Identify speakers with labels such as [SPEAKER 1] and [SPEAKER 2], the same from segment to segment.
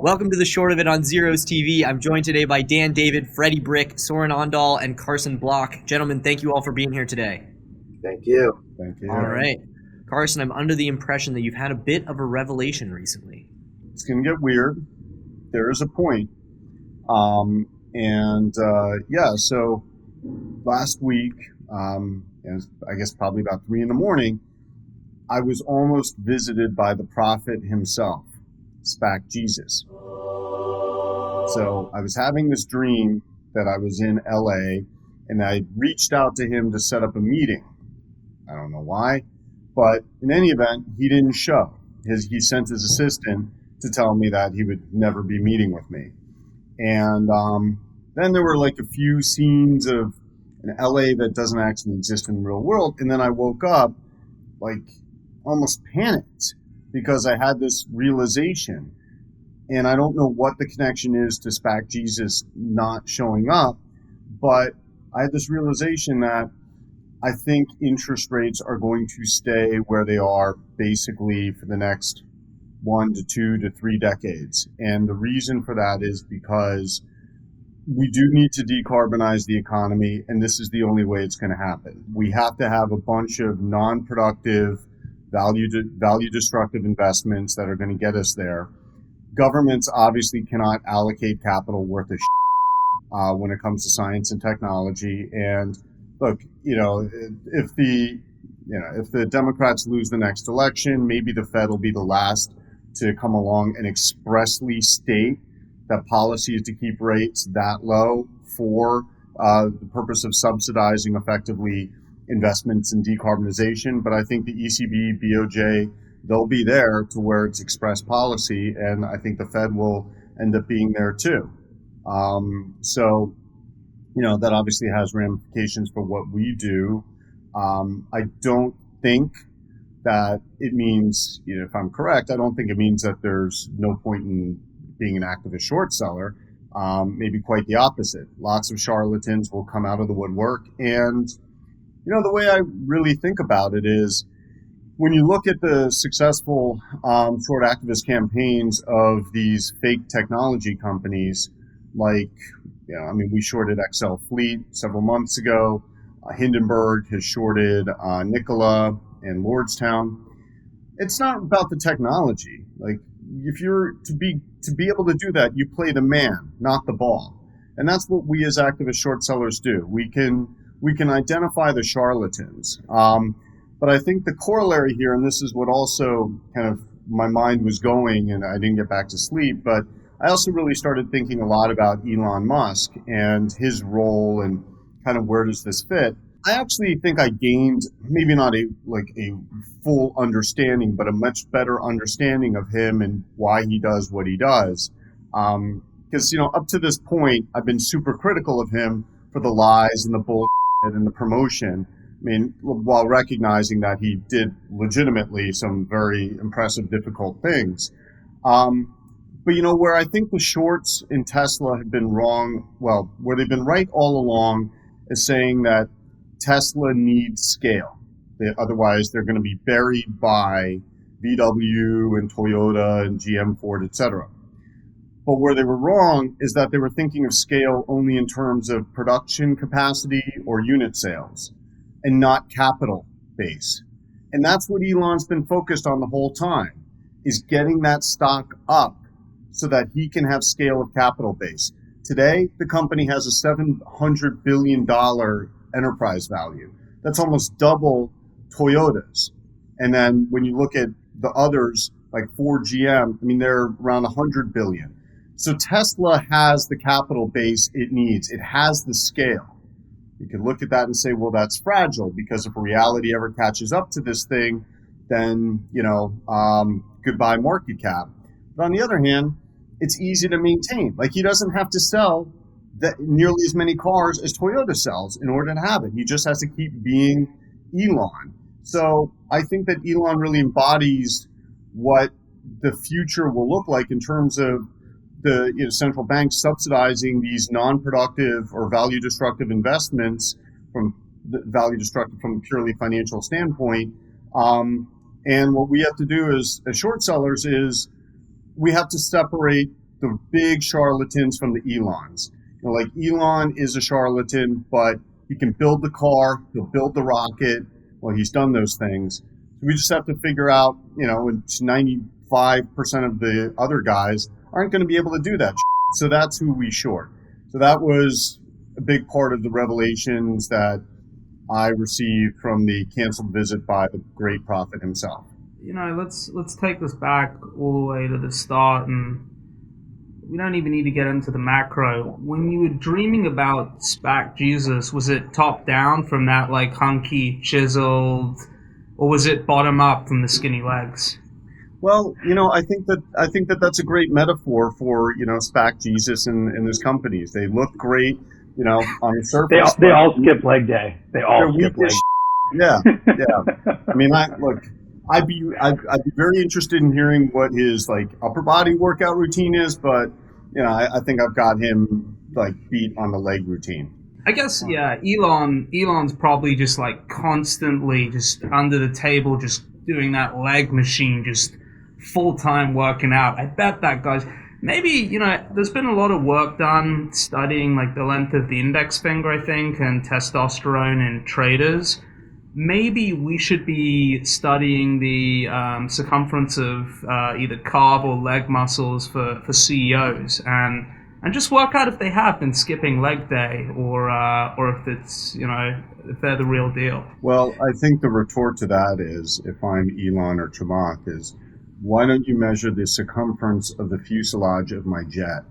[SPEAKER 1] Welcome to the Short of It on Zeros TV. I'm joined today by Dan, David, Freddy Brick, Soren, Aandahl, and Carson Block. Gentlemen, thank you all for being here today.
[SPEAKER 2] Thank you.
[SPEAKER 3] Thank you.
[SPEAKER 1] All right. Carson, I'm under the impression that you've had a bit of a revelation recently.
[SPEAKER 3] It's going to get weird. There is a point. So last week, I guess probably about 3 a.m, I was almost visited by the prophet himself, SPAC Jesus. So I was having this dream that I was in LA and I reached out to him to set up a meeting. I don't know why, but in any event, he didn't show. He sent his assistant to tell me that he would never be meeting with me. And then there were like a few scenes of an LA that doesn't actually exist in the real world. And then I woke up like almost panicked because I had this realization. And I don't know what the connection is to SPAC Jesus not showing up, but I had this realization that I think interest rates are going to stay where they are basically for the next 1 to 2 to 3 decades. And the reason for that is because we do need to decarbonize the economy, and this is the only way it's going to happen. We have to have a bunch of non-productive, value-destructive investments that are going to get us there. Governments obviously cannot allocate capital worth of when it comes to science and technology. And look, if the Democrats lose the next election, maybe the Fed will be the last to come along and expressly state that policy is to keep rates that low for the purpose of subsidizing effectively investments in decarbonization. But I think the ECB, BOJ, they'll be there to where it's express policy, and I think the Fed will end up being there too. That obviously has ramifications for what we do. I don't think that it means, if I'm correct, I don't think it means that there's no point in being an activist short seller. Maybe quite the opposite. Lots of charlatans will come out of the woodwork. And, the way I really think about it is when you look at the successful short activist campaigns of these fake technology companies, like, we shorted XL Fleet several months ago. Hindenburg has shorted Nikola and Lordstown. It's not about the technology. Like, if you're to be able to do that, you play the man, not the ball. And that's what we as activist short sellers do. We can identify the charlatans. But I think the corollary here, and this is what also kind of my mind was going, and I didn't get back to sleep, but I also really started thinking a lot about Elon Musk and his role and kind of where does this fit. I actually think I gained maybe not a full understanding, but a much better understanding of him and why he does what he does. Because, up to this point, I've been super critical of him for the lies and the bullshit and the promotion. While recognizing that he did legitimately some very impressive, difficult things. But where I think the shorts in Tesla have been wrong, well, where they've been right all along is saying that Tesla needs scale. Otherwise, they're going to be buried by VW and Toyota and GM, Ford, etc. But where they were wrong is that they were thinking of scale only in terms of production capacity or unit sales, and not capital base. And that's what Elon's been focused on the whole time, is getting that stock up so that he can have scale of capital base. Today, the company has a $700 billion enterprise value. That's almost double Toyota's. And then when you look at the others, like Ford, GM, they're around 100 billion. So Tesla has the capital base it needs. It has the scale. You can look at that and say, well, that's fragile, because if reality ever catches up to this thing, then, goodbye market cap. But on the other hand, it's easy to maintain. Like, he doesn't have to sell nearly as many cars as Toyota sells in order to have it. He just has to keep being Elon. So I think that Elon really embodies what the future will look like in terms of the central banks subsidizing these non-productive or value-destructive investments from a purely financial standpoint. And what we have to do as short sellers is we have to separate the big charlatans from the Elons. Like Elon is a charlatan, but he can build the car, he'll build the rocket. Well, he's done those things. So we just have to figure out, 95% of the other guys aren't going to be able to do that. So that's who we short. So that was a big part of the revelations that I received from the canceled visit by the great prophet himself.
[SPEAKER 2] Let's take this back all the way to the start, and we don't even need to get into the macro. When you were dreaming about SPAC Jesus, was it top down from that like hunky, chiseled, or was it bottom up from the skinny legs?
[SPEAKER 3] Well, I think that that's a great metaphor for SPAC Jesus and his companies. They look great, on the surface.
[SPEAKER 4] They all skip leg day. They all skip leg.
[SPEAKER 3] Yeah. I mean, I'd be very interested in hearing what his like upper body workout routine is, but I think I've got him like beat on the leg routine.
[SPEAKER 2] I guess, yeah, Elon's probably just like constantly just under the table, just doing that leg machine, just full-time working out. I bet that guy's maybe, there's been a lot of work done studying like the length of the index finger, I think, and testosterone in traders. Maybe we should be studying the circumference of either calf or leg muscles for CEOs and just work out if they have been skipping leg day or if it's, if they're the real deal.
[SPEAKER 3] Well, I think the retort to that is, if I'm Elon or Chamath, is why don't you measure the circumference of the fuselage of my jet?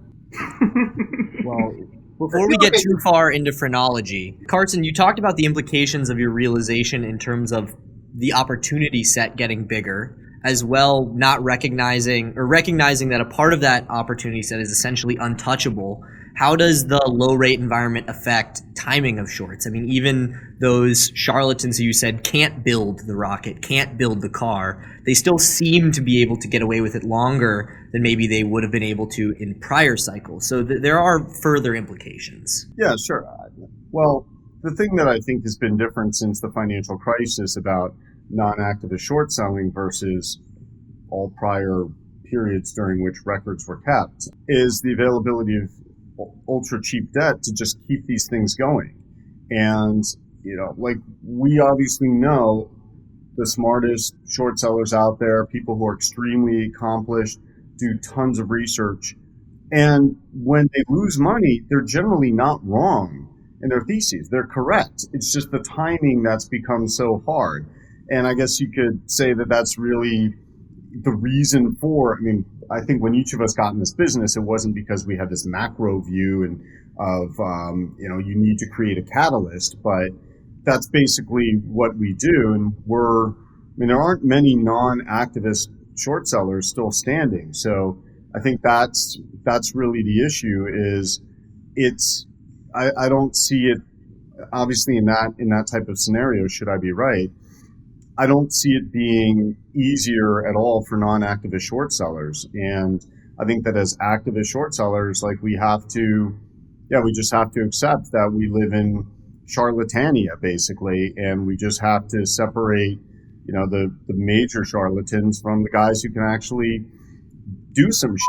[SPEAKER 1] Well, before we get too far into phrenology, Carson, you talked about the implications of your realization in terms of the opportunity set getting bigger, as well not recognizing that a part of that opportunity set is essentially untouchable. How does the low rate environment affect timing of shorts? I mean, even those charlatans who you said can't build the rocket, can't build the car, they still seem to be able to get away with it longer than maybe they would have been able to in prior cycles. So there are further implications.
[SPEAKER 3] Yeah, sure. Well, the thing that I think has been different since the financial crisis about non-activist short selling versus all prior periods during which records were kept is the availability of ultra cheap debt to just keep these things going. And, like we obviously know the smartest short sellers out there, people who are extremely accomplished, do tons of research. And when they lose money, they're generally not wrong in their theses. They're correct. It's just the timing that's become so hard. And I guess you could say that that's really the reason for, I think when each of us got in this business, it wasn't because we had this macro view and of, you need to create a catalyst, but that's basically what we do. And there aren't many non-activist short sellers still standing. So I think that's really the issue is I don't see it, obviously in that type of scenario, should I be right, I don't see it being easier at all for non-activist short sellers. And I think that as activist short sellers, like we just have to accept that we live in charlatania basically, and we just have to separate, the major charlatans from the guys who can actually do some shit.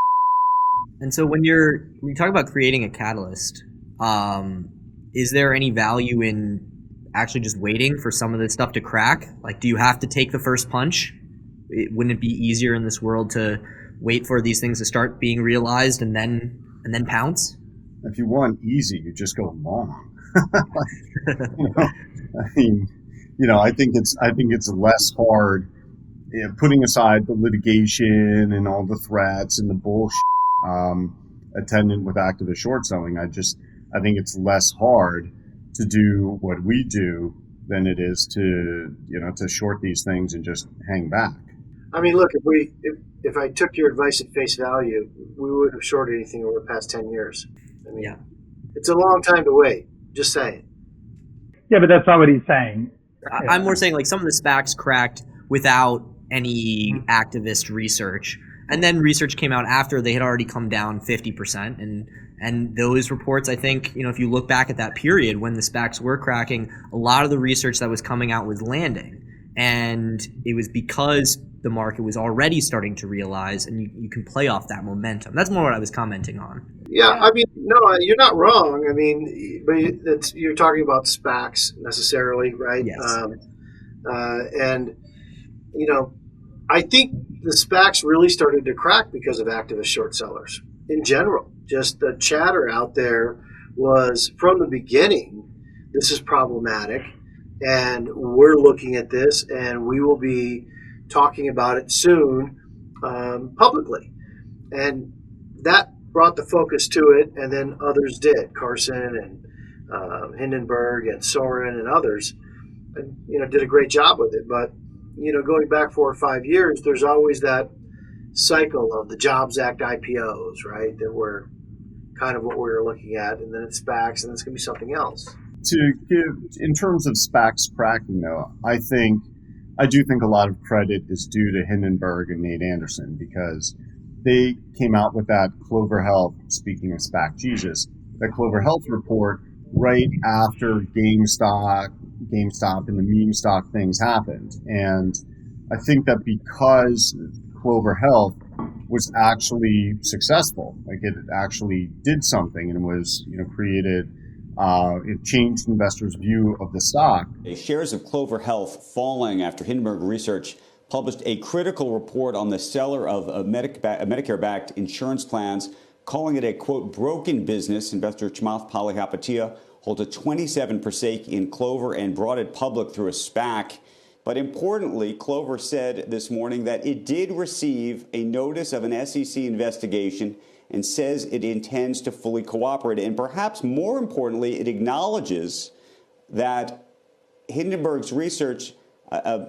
[SPEAKER 1] And so when you talk about creating a catalyst, is there any value in actually just waiting for some of this stuff to crack? Like, do you have to take the first punch? Wouldn't it be easier in this world to wait for these things to start being realized and then pounce?
[SPEAKER 3] If you want easy, you just go long. I think it's less hard, putting aside the litigation and all the threats and the bullshit attendant with activist short selling. I think it's less hard to do what we do than it is to short these things and just hang back.
[SPEAKER 5] Look, if I took your advice at face value, we wouldn't have shorted anything over the past 10 years.
[SPEAKER 1] Yeah.
[SPEAKER 5] It's a long time to wait. Just saying.
[SPEAKER 4] Yeah, but that's not what he's saying.
[SPEAKER 1] I'm more saying like some of the SPACs cracked without any activist research. And then research came out after they had already come down 50%. And those reports, I think, if you look back at that period when the SPACs were cracking, a lot of the research that was coming out was landing. And it was because the market was already starting to realize, and you can play off that momentum. That's more what I was commenting on.
[SPEAKER 5] Yeah, I mean, no, you're not wrong. I mean, but you're talking about SPACs necessarily, right?
[SPEAKER 1] Yes.
[SPEAKER 5] And, I think the SPACs really started to crack because of activist short sellers in general. Just the chatter out there was from the beginning, this is problematic, and we're looking at this, and we will be talking about it soon publicly. And that brought the focus to it, and then others did. Carson and Hindenburg and Soren and others, and, did a great job with it. But, going back 4 or 5 years, there's always that cycle of the Jobs Act IPOs, right, that were kind of what we were looking at, and then it's SPACs, and it's going to be something else.
[SPEAKER 3] To give, in terms of SPACs cracking, though, I do think a lot of credit is due to Hindenburg and Nate Anderson, because they came out with that Clover Health, speaking of SPAC Jesus, that Clover Health report right after GameStop and the meme stock things happened. And I think that because Clover Health was actually successful, like it actually did something and was, created, it changed investors' view of the stock.
[SPEAKER 6] Shares of Clover Health falling after Hindenburg Research published a critical report on the seller of Medicare-backed insurance plans, calling it a, quote, broken business. Investor Chamath Palihapitiya holds a 27% in Clover and brought it public through a SPAC. But importantly, Clover said this morning that it did receive a notice of an SEC investigation and says it intends to fully cooperate. And perhaps more importantly, it acknowledges that Hindenburg's research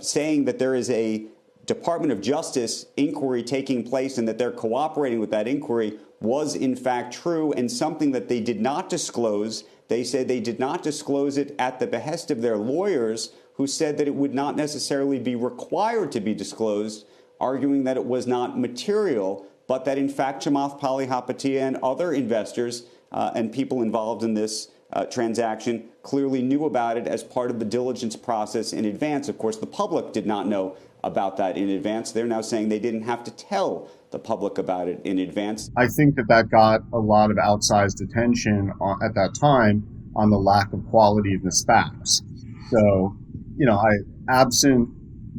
[SPEAKER 6] saying that there is a Department of Justice inquiry taking place and that they're cooperating with that inquiry was in fact true, and something that they did not disclose. They said they did not disclose it at the behest of their lawyers, who said that it would not necessarily be required to be disclosed, arguing that it was not material, but that in fact Chamath Palihapitiya and other investors and people involved in this transaction clearly knew about it as part of the diligence process in advance. Of course, the public did not know about that in advance. They're now saying they didn't have to tell the public about it in advance.
[SPEAKER 3] I think that got a lot of outsized attention at that time on the lack of quality of the SPACs. So, absent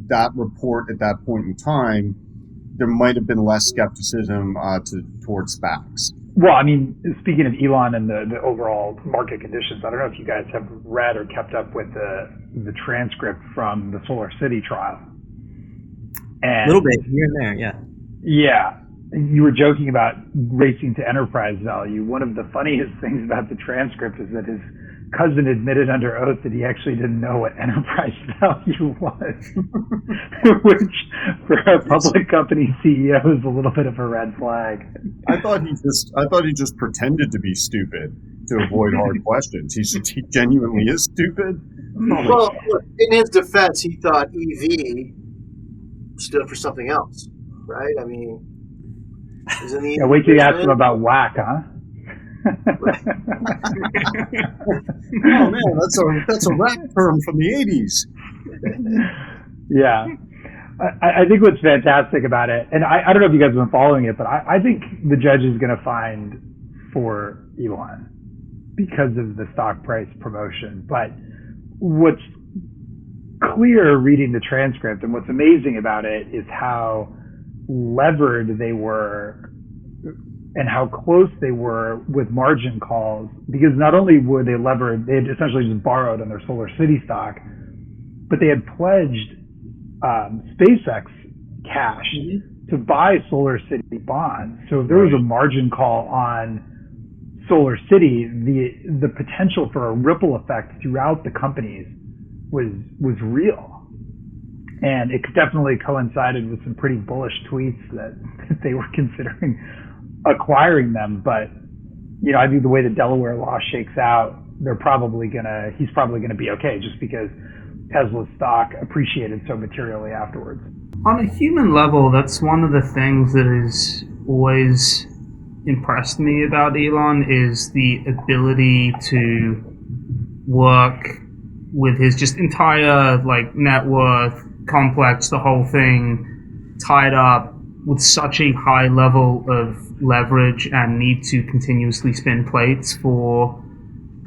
[SPEAKER 3] that report at that point in time, there might have been less skepticism towards SPACs.
[SPEAKER 4] Well, I mean, speaking of Elon and the overall market conditions, I don't know if you guys have read or kept up with the transcript from the Solar City trial. And,
[SPEAKER 1] a little bit here and there, yeah.
[SPEAKER 4] Yeah. You were joking about racing to enterprise value. One of the funniest things about the transcript is that his cousin admitted under oath that he actually didn't know what enterprise value was, which for a public company CEO is a little bit of a red flag.
[SPEAKER 3] I thought he just pretended to be stupid to avoid hard questions. He genuinely is stupid.
[SPEAKER 5] Well, look, in his defense, he thought EV stood for something else, right? I mean, isn't he?
[SPEAKER 4] Yeah, wait till you ask him about whack, huh?
[SPEAKER 3] Oh man, that's a rap term from the 80s.
[SPEAKER 4] Yeah. I think what's fantastic about it, and I don't know if you guys have been following it, but I think the judge is going to find for Elon because of the stock price promotion. But what's clear reading the transcript and what's amazing about it is how levered they were and how close they were with margin calls, because not only were they levered, they had essentially just borrowed on their Solar City stock, but they had pledged SpaceX cash to buy Solar City bonds. So if there was a margin call on Solar City, the potential for a ripple effect throughout the companies was real. And it definitely coincided with some pretty bullish tweets that they were considering acquiring them. But, I think the way the Delaware law shakes out, he's probably gonna be okay, just because Tesla's stock appreciated so materially afterwards.
[SPEAKER 2] On a human level, that's one of the things that has always impressed me about Elon, is the ability to work with his just entire net worth complex, the whole thing tied up with such a high level of leverage and need to continuously spin plates for,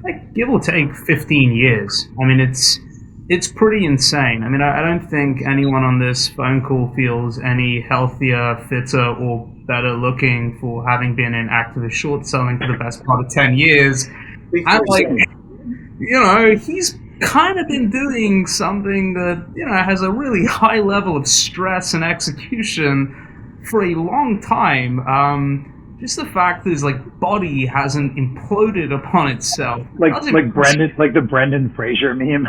[SPEAKER 2] like, give or take 15 years. I mean, it's pretty insane. I mean, I don't think anyone on this phone call feels any healthier, fitter, or better looking for having been in activist short selling for the best part of 10 years. And, like, you know, he's kind of been doing something that, you know, has a really high level of stress and execution for a long time. Just the fact that his, like, body hasn't imploded upon itself.
[SPEAKER 4] Like the Brendan Fraser meme.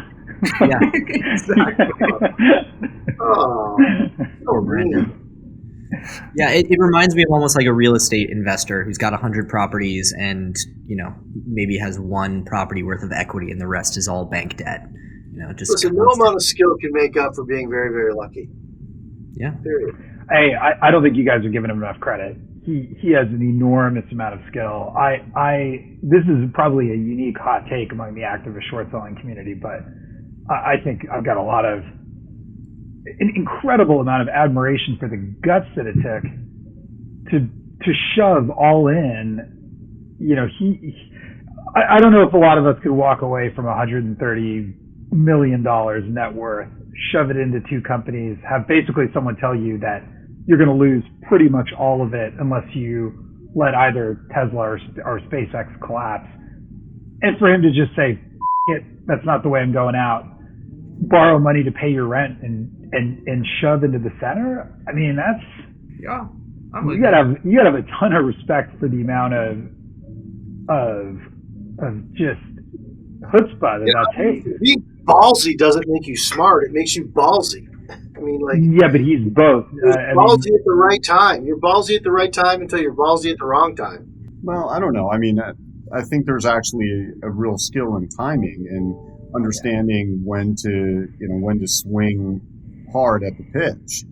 [SPEAKER 1] Yeah.
[SPEAKER 2] Exactly.
[SPEAKER 5] Oh, Brendan.
[SPEAKER 1] Yeah, it reminds me of almost like a real estate investor who's got 100 properties and, you know, maybe has one property worth of equity and the rest is all bank debt. You know, just
[SPEAKER 5] listen, no amount of skill can make up for being very, very lucky.
[SPEAKER 1] Yeah.
[SPEAKER 5] Period.
[SPEAKER 4] Hey, I don't think you guys are giving him enough credit. He has an enormous amount of skill. This is probably a unique hot take among the activist short selling community, but I think I've got an incredible amount of admiration for the guts that it took to shove all in. You know, I don't know if a lot of us could walk away from $130 million net worth, shove it into two companies, have basically someone tell you that you're going to lose pretty much all of it unless you let either Tesla or SpaceX collapse. And for him to just say, it, that's not the way I'm going out, borrow money to pay your rent and shove into the center. I mean, that's,
[SPEAKER 2] Yeah.
[SPEAKER 4] you gotta have a ton of respect for the amount of just chutzpah that takes.
[SPEAKER 5] Being ballsy doesn't make you smart. It makes you ballsy. I mean, like,
[SPEAKER 4] Yeah, but he's both.
[SPEAKER 5] you're ballsy at the right time. You're ballsy at the right time until you're ballsy at the wrong time.
[SPEAKER 3] Well, I don't know. I mean, I think there's actually a real skill in timing and understanding when to swing hard at the pitch.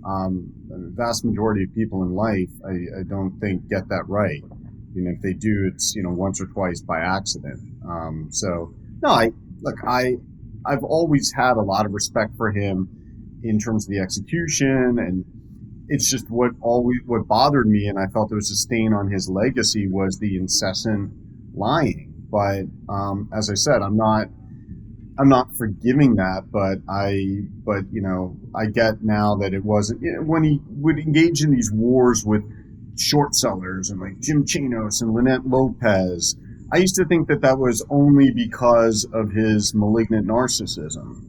[SPEAKER 3] The vast majority of people in life, I don't think get that right. You know, if they do, it's, you know, once or twice by accident. So no, I've always had a lot of respect for him in terms of the execution, and it's just what bothered me, and I felt it was a stain on his legacy, was the incessant lying. But as I said, I'm not forgiving that, but you know, I get now that it wasn't, you know, when he would engage in these wars with short sellers and like Jim Chanos and Lynette Lopez. I used to think that was only because of his malignant narcissism.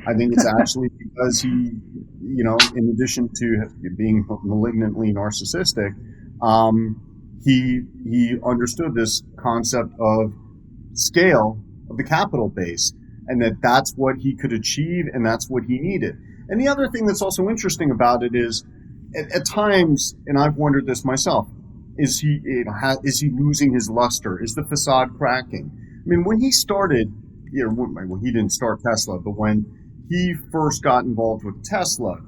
[SPEAKER 3] I think it's actually because he, you know, in addition to being malignantly narcissistic, he understood this concept of scale of the capital base, and that's what he could achieve, and that's what he needed. And the other thing that's also interesting about it is, at times, and I've wondered this myself, is he losing his luster? Is the facade cracking? I mean, when he started, you know, well, he didn't start Tesla, but when he first got involved with Tesla,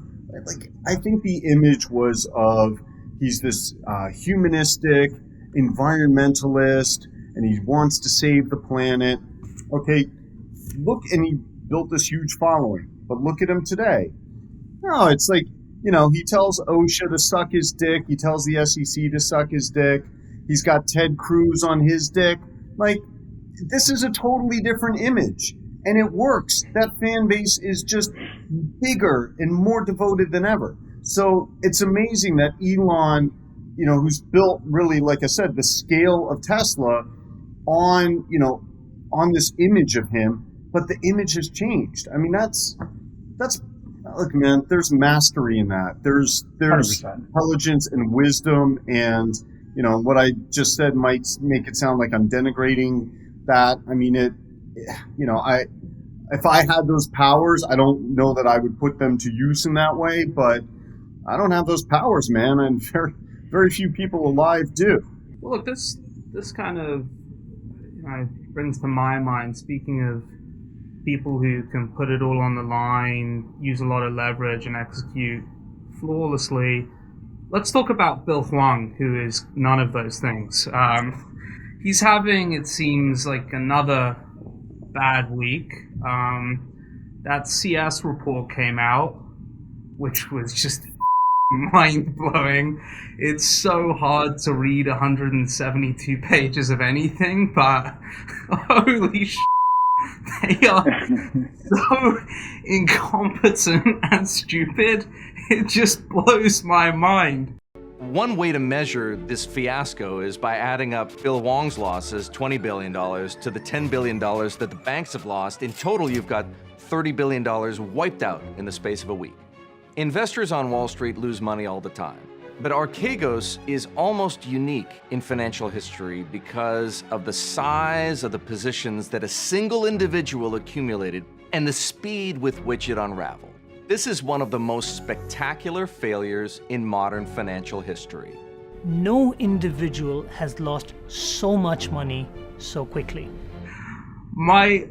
[SPEAKER 3] like, I think the image was of, he's this humanistic environmentalist, and he wants to save the planet. Okay, look, and he built this huge following, but look at him today. No, it's like, you know, he tells OSHA to suck his dick. He tells the SEC to suck his dick. He's got Ted Cruz on his dick. Like, this is a totally different image, and it works. That fan base is just bigger and more devoted than ever. So it's amazing that Elon, you know, who's built really, like I said, the scale of Tesla on, you know, on this image of him, but the image has changed. I mean, that's look, man, there's mastery in that. There's 100%. Intelligence and wisdom, and, you know, what I just said might make it sound like I'm denigrating that. I mean, you know, if I had those powers, I don't know that I would put them to use in that way, but I don't have those powers, man, and very, very few people alive do.
[SPEAKER 2] Well, look, this kind of, you know, brings to my mind, speaking of people who can put it all on the line, use a lot of leverage, and execute flawlessly. Let's talk about Bill Hwang, who is none of those things. He's having, it seems like, another bad week. that CS report came out, which was just mind-blowing. It's so hard to read 172 pages of anything, but holy shit, they are so incompetent and stupid. It just blows my mind.
[SPEAKER 7] One way to measure this fiasco is by adding up Bill Hwang's losses, $20 billion, to the $10 billion that the banks have lost. In total, you've got $30 billion wiped out in the space of a week. Investors on Wall Street lose money all the time. But Archegos is almost unique in financial history because of the size of the positions that a single individual accumulated and the speed with which it unraveled. This is one of the most spectacular failures in modern financial history.
[SPEAKER 8] No individual has lost so much money so quickly.
[SPEAKER 2] My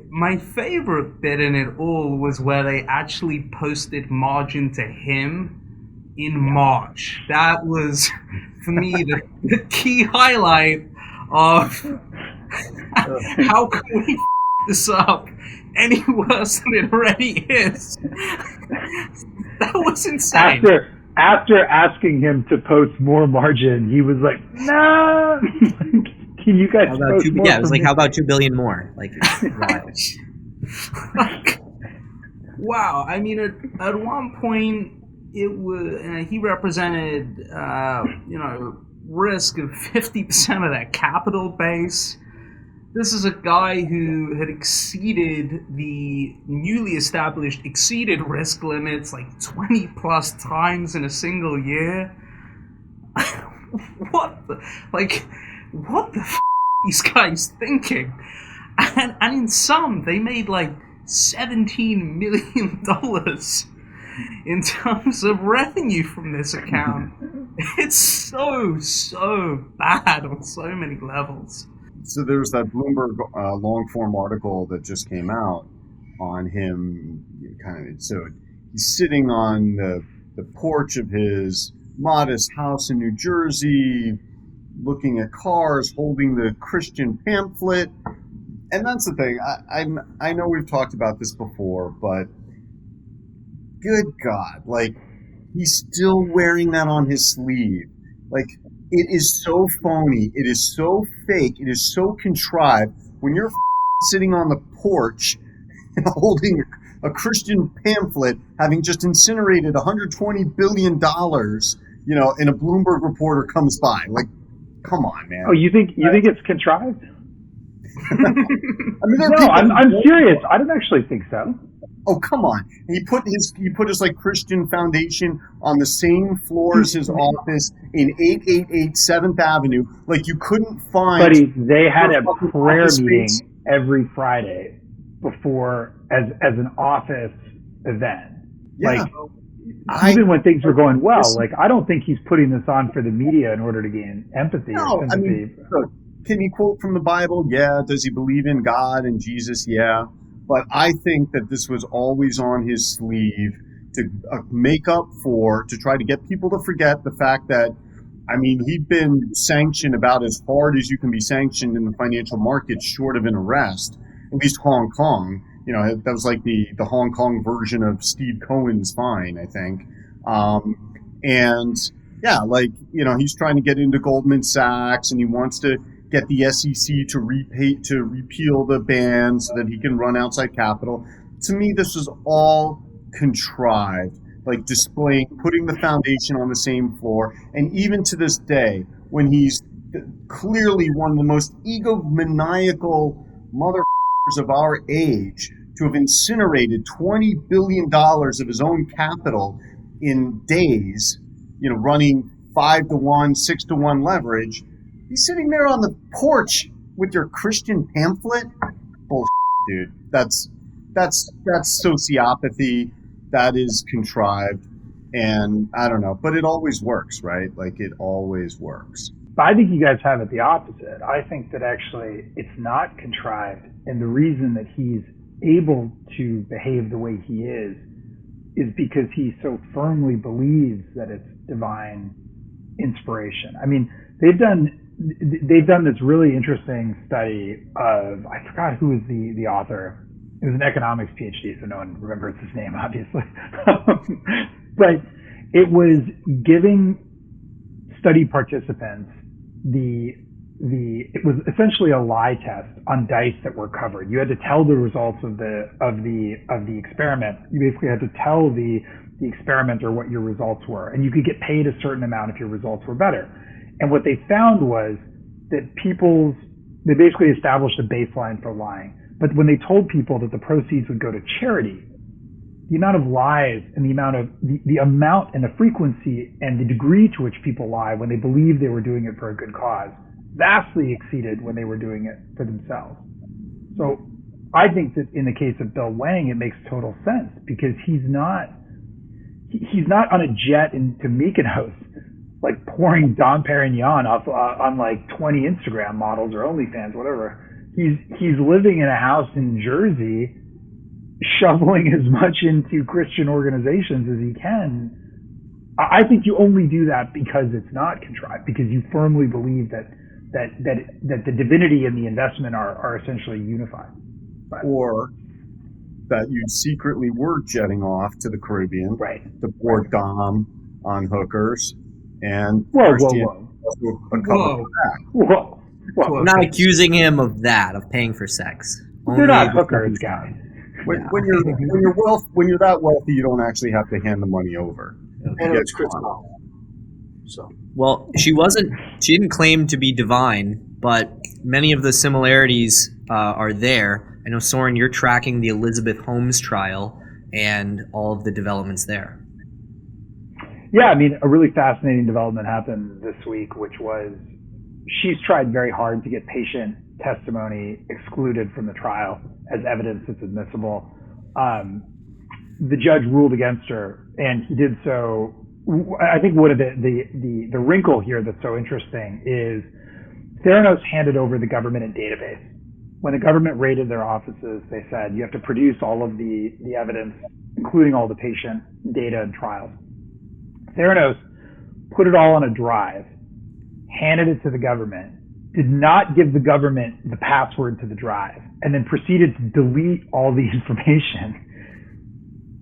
[SPEAKER 2] favorite bit in it all was where they actually posted margin to him in March. That was, for me, the key highlight of how can we f this up any worse than it already is. That was insane.
[SPEAKER 4] After asking him to post more margin, he was like, "Nah, can you guys post more?"
[SPEAKER 1] Yeah, it was like, "How about 2 billion more?" Like, wild.
[SPEAKER 2] Wow. I mean, at one point, it was he represented, risk of 50% of their capital base. This is a guy who had exceeded the newly established risk limits like 20 plus times in a single year. What the f these guys thinking? And in some, they made like $17 million in terms of revenue from this account. It's so bad on so many levels.
[SPEAKER 3] So there was that Bloomberg long-form article that just came out on him. So he's sitting on the porch of his modest house in New Jersey, looking at cars, holding the Christian pamphlet. And that's the thing. I know we've talked about this before, but good God, like, he's still wearing that on his sleeve. Like, it is so phony. It is so fake. It is so contrived. When you're sitting on the porch and holding a Christian pamphlet, having just incinerated $120 billion, and a Bloomberg reporter comes by. Like, come on, man.
[SPEAKER 4] Oh, you think it's contrived?
[SPEAKER 3] I mean,
[SPEAKER 4] no, I'm serious. I don't actually think so.
[SPEAKER 3] Oh, come on. He put his like Christian foundation on the same floor as his office in 888 7th Avenue. Like, you couldn't find...
[SPEAKER 4] Buddy, they had a prayer meeting every Friday before as an office event.
[SPEAKER 3] Yeah.
[SPEAKER 4] Like, even when things were going well, like, I don't think he's putting this on for the media in order to gain empathy or sympathy.
[SPEAKER 3] I mean, look, can he quote from the Bible? Yeah. Does he believe in God and Jesus? Yeah. But I think that this was always on his sleeve to make up to try to get people to forget the fact that, I mean, he'd been sanctioned about as hard as you can be sanctioned in the financial markets short of an arrest, at least Hong Kong. That was like the Hong Kong version of Steve Cohen's fine, I think. And yeah, like, he's trying to get into Goldman Sachs, and he wants to get the SEC to repeal the ban so that he can run outside capital. To me, this was all contrived, like putting the foundation on the same floor. And even to this day, when he's clearly one of the most egomaniacal motherfuckers of our age, to have incinerated $20 billion of his own capital in days, running 5-to-1, 6-to-1 leverage. He's sitting there on the porch with your Christian pamphlet? Bullshit, dude. That's sociopathy. That is contrived. And I don't know, but it always works, right? Like, it always works.
[SPEAKER 4] But I think you guys have it the opposite. I think that actually it's not contrived. And the reason that he's able to behave the way he is because he so firmly believes that it's divine inspiration. I mean, they've done this really interesting study of, I forgot who is the author. It was an economics PhD, so no one remembers his name, obviously. But it was giving study participants it was essentially a lie test on dice that were covered. You had to tell the results of the experiment. You basically had to tell the experimenter what your results were, and you could get paid a certain amount if your results were better. And what they found was that they basically established a baseline for lying. But when they told people that the proceeds would go to charity, the amount of lies and the amount and the frequency and the degree to which people lie when they believed they were doing it for a good cause vastly exceeded when they were doing it for themselves. So I think that in the case of Bill Hwang, it makes total sense because he's not on a jet into Mykonos, like pouring Dom Perignon off on like 20 Instagram models or OnlyFans, whatever. He's living in a house in Jersey, shoveling as much into Christian organizations as he can. I think you only do that because it's not contrived, because you firmly believe that the divinity and the investment are essentially unified.
[SPEAKER 3] Or that you secretly were jetting off to the Caribbean to pour Dom on hookers and
[SPEAKER 4] whoa.
[SPEAKER 1] I'm not accusing him of that, of paying for sex.
[SPEAKER 4] They're not hookers, guys.
[SPEAKER 3] When you're that wealthy, you don't actually have to hand the money over.
[SPEAKER 5] And it's Chris Paul. So.
[SPEAKER 1] Well, she didn't claim to be divine, but many of the similarities are there. I know, Soren, you're tracking the Elizabeth Holmes trial and all of the developments there.
[SPEAKER 4] Yeah, I mean, a really fascinating development happened this week, which was she's tried very hard to get patient testimony excluded from the trial as evidence that's admissible. The judge ruled against her, and he did so. I think one of the wrinkle here that's so interesting is Theranos handed over the government a database. When the government raided their offices, they said you have to produce all of the evidence, including all the patient data and trials. Theranos put it all on a drive, handed it to the government, did not give the government the password to the drive, and then proceeded to delete all the information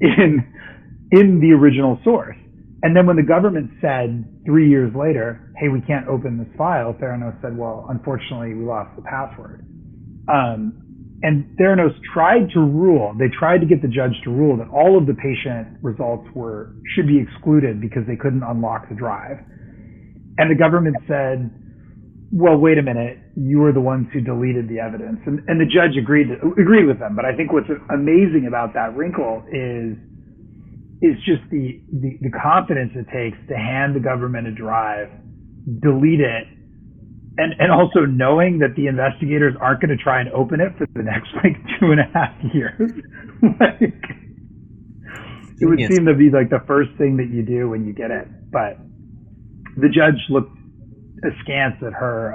[SPEAKER 4] in the original source. And then when the government said 3 years later, hey, we can't open this file, Theranos said, well, unfortunately, we lost the password. And Theranos tried to get the judge to rule that all of the patient results should be excluded because they couldn't unlock the drive. And the government said, well, wait a minute, you were the ones who deleted the evidence. And the judge agreed with them. But I think what's amazing about that wrinkle is just the confidence it takes to hand the government a drive, delete it, and also knowing that the investigators aren't going to try and open it for the next 2.5 years. It would seem to be the first thing that you do when you get it. But the judge looked askance at her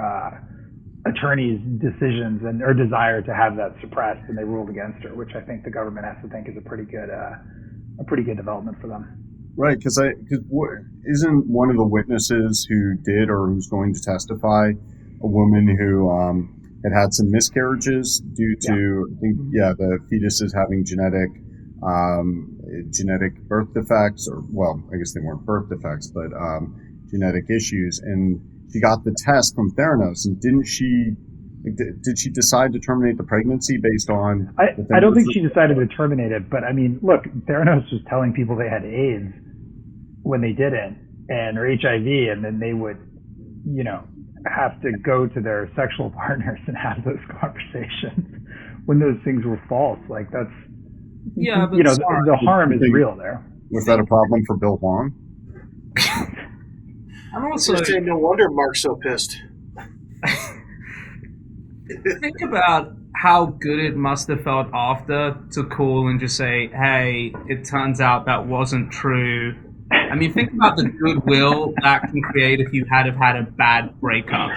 [SPEAKER 4] attorney's decisions and her desire to have that suppressed, and they ruled against her, which I think the government has to think is a pretty good development for them.
[SPEAKER 3] Right, because isn't one of the witnesses who did or who's going to testify a woman who had some miscarriages due to the fetuses having genetic birth defects, or well, I guess they weren't birth defects, but genetic issues, and she got the test from Theranos, and did she decide to terminate the pregnancy based on?
[SPEAKER 4] I don't think she decided to terminate it, but I mean, look, Theranos was telling people they had AIDS when they didn't, or HIV, and then they would, have to go to their sexual partners and have those conversations when those things were false. That's but the harm is real there.
[SPEAKER 3] Was that a problem for Bill Hwang?
[SPEAKER 5] I'm also saying no wonder Mark's so pissed.
[SPEAKER 2] Think about how good it must have felt after to call and just say, hey, it turns out that wasn't true. I mean, think about the goodwill that can create if you had a bad breakup.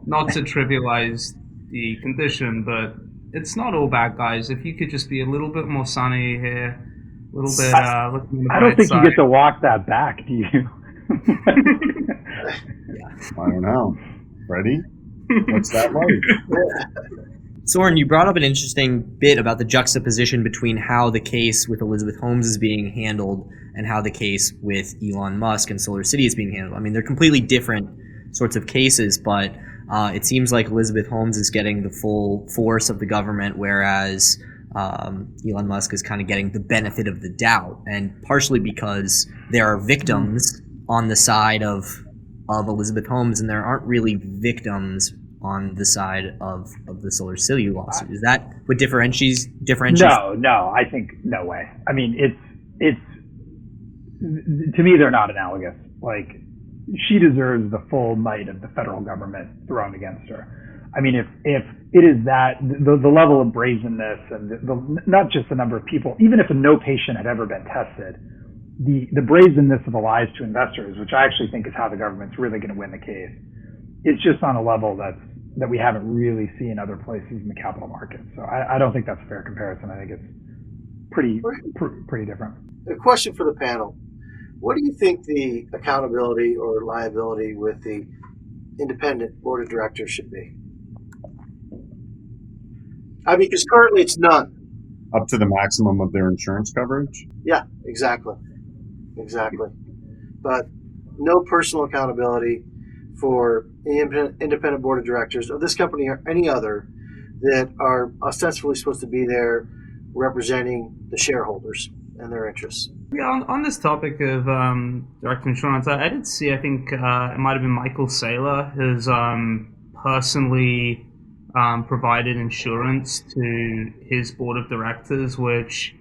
[SPEAKER 2] Not to trivialize the condition, but it's not all bad, guys. If you could just be a little bit more sunny here, a little bit looking
[SPEAKER 4] I don't think you get to walk that back, do you?
[SPEAKER 3] I don't know. Freddy? What's that like?
[SPEAKER 1] Soren, you brought up an interesting bit about the juxtaposition between how the case with Elizabeth Holmes is being handled and how the case with Elon Musk and Solar City is being handled. I mean, they're completely different sorts of cases, but it seems like Elizabeth Holmes is getting the full force of the government, whereas Elon Musk is kind of getting the benefit of the doubt, and partially because there are victims on the side of Elizabeth Holmes, and there aren't really victims on the side of the Solar City lawsuit. Is that what differentiates?
[SPEAKER 4] No, I think no way. I mean, it's to me, they're not analogous. Like, she deserves the full might of the federal government thrown against her. I mean, if it is that, the level of brazenness and not just the number of people, even if no patient had ever been tested, the brazenness of the lies to investors, which I actually think is how the government's really going to win the case, it's just on a level that we haven't really seen other places in the capital markets. So I don't think that's a fair comparison. I think it's pretty different.
[SPEAKER 5] A question for the panel. What do you think the accountability or liability with the independent board of directors should be? I mean, because currently it's none.
[SPEAKER 3] Up to the maximum of their insurance coverage?
[SPEAKER 5] Yeah, exactly. But no personal accountability for the independent board of directors of this company or any other that are ostensibly supposed to be there representing the shareholders and their interests.
[SPEAKER 2] Yeah, on this topic of direct insurance, I did see, I think it might have been Michael Saylor has personally provided insurance to his board of directors, which,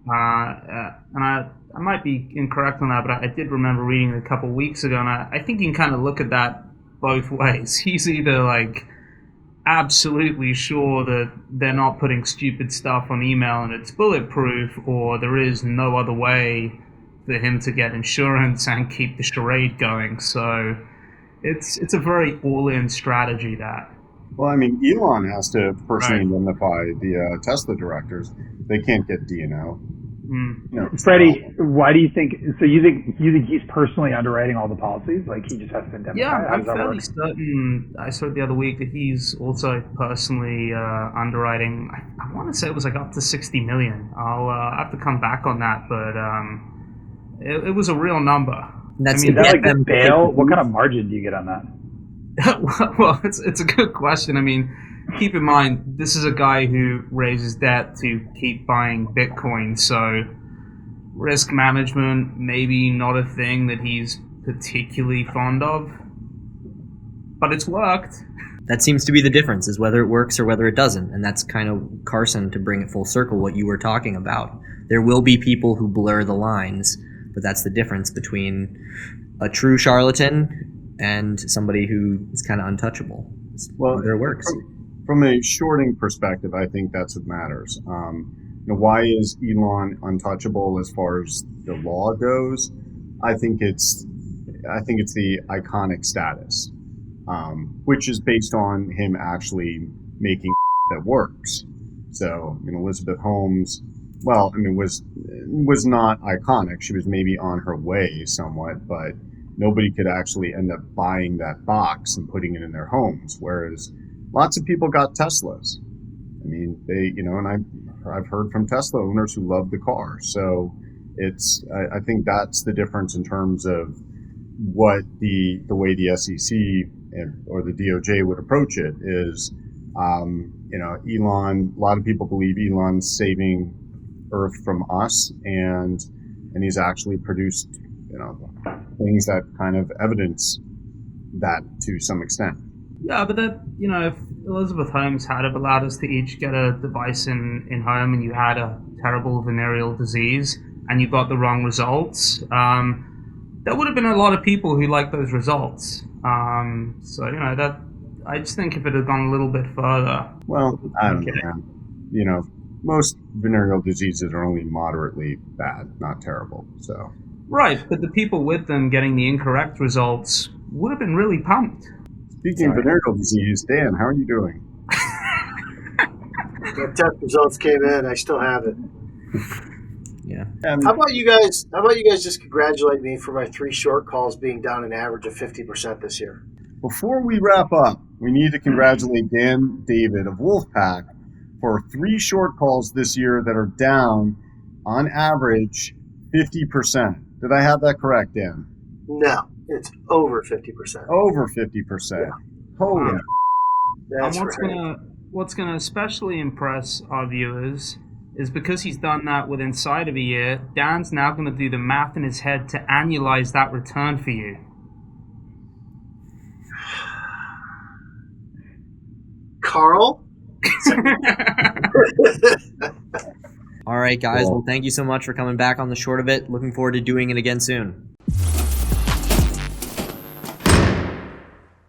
[SPEAKER 2] and I might be incorrect on that, but I did remember reading it a couple of weeks ago, and I think you can kind of look at that both ways. He's either like absolutely sure that they're not putting stupid stuff on email and it's bulletproof, or there is no other way for him to get insurance and keep the charade going. So it's a very all-in strategy, that.
[SPEAKER 3] Well, I mean, Elon has to personally identify the Tesla directors. They can't get D&O.
[SPEAKER 4] Freddie, why do you think? So you think he's personally underwriting all the policies? Like, he just has to identify?
[SPEAKER 2] Yeah, I'm fairly certain. I saw it the other week that he's also personally underwriting. I want to say it was like up to $60 million. I'll have to come back on that, but it was a real number.
[SPEAKER 1] That's,
[SPEAKER 4] I mean, is that like the bail? What kind of margin do you get on that?
[SPEAKER 2] Well, it's a good question. I mean, keep in mind, this is a guy who raises debt to keep buying Bitcoin, so risk management maybe not a thing that he's particularly fond of, but it's worked.
[SPEAKER 1] That seems to be the difference, is whether it works or whether it doesn't, and that's kind of, Carson, to bring it full circle, what you were talking about. There will be people who blur the lines, but that's the difference between a true charlatan and somebody who is kind of untouchable. Well, whether it works.
[SPEAKER 3] From a shorting perspective, I think that's what matters. Why is Elon untouchable as far as the law goes? I think it's the iconic status, which is based on him actually making that works. So, Elizabeth Holmes, was not iconic. She was maybe on her way somewhat, but nobody could actually end up buying that box and putting it in their homes, whereas lots of people got Teslas. I mean, and I've heard from Tesla owners who love the car. So I think that's the difference in terms of what the way the SEC or the DOJ would approach it is, Elon, a lot of people believe Elon's saving Earth from us, and he's actually produced, things that kind of evidence that to some extent.
[SPEAKER 2] Yeah, but that, if Elizabeth Holmes had have allowed us to each get a device in home, and you had a terrible venereal disease and you got the wrong results, there would have been a lot of people who liked those results. That, I just think if it had gone a little bit further.
[SPEAKER 3] Well, I don't know. Most venereal diseases are only moderately bad, not terrible. So.
[SPEAKER 2] Right, but the people with them getting the incorrect results would have been really pumped.
[SPEAKER 3] Speaking of venereal disease, Dan, how are you doing?
[SPEAKER 5] The test results came in. I still have it.
[SPEAKER 1] Yeah.
[SPEAKER 5] How about you guys? Just congratulate me for my 3 short calls being down an average of 50% this year?
[SPEAKER 3] Before we wrap up, We need to congratulate David of Wolfpack for 3 short calls this year that are down, on average, 50%. Did I have that correct, Dan?
[SPEAKER 5] No, it's over 50%.
[SPEAKER 3] Over 50%.
[SPEAKER 5] Yeah.
[SPEAKER 3] Holy.
[SPEAKER 5] That's
[SPEAKER 2] And
[SPEAKER 5] right.
[SPEAKER 2] what's gonna especially impress our viewers is because he's done that with inside of a year, Dan's now gonna do the math in his head to annualize that return for you.
[SPEAKER 5] Carl?
[SPEAKER 1] All right, guys. Well, thank you so much for coming back on the short of it. Looking forward to doing it again soon.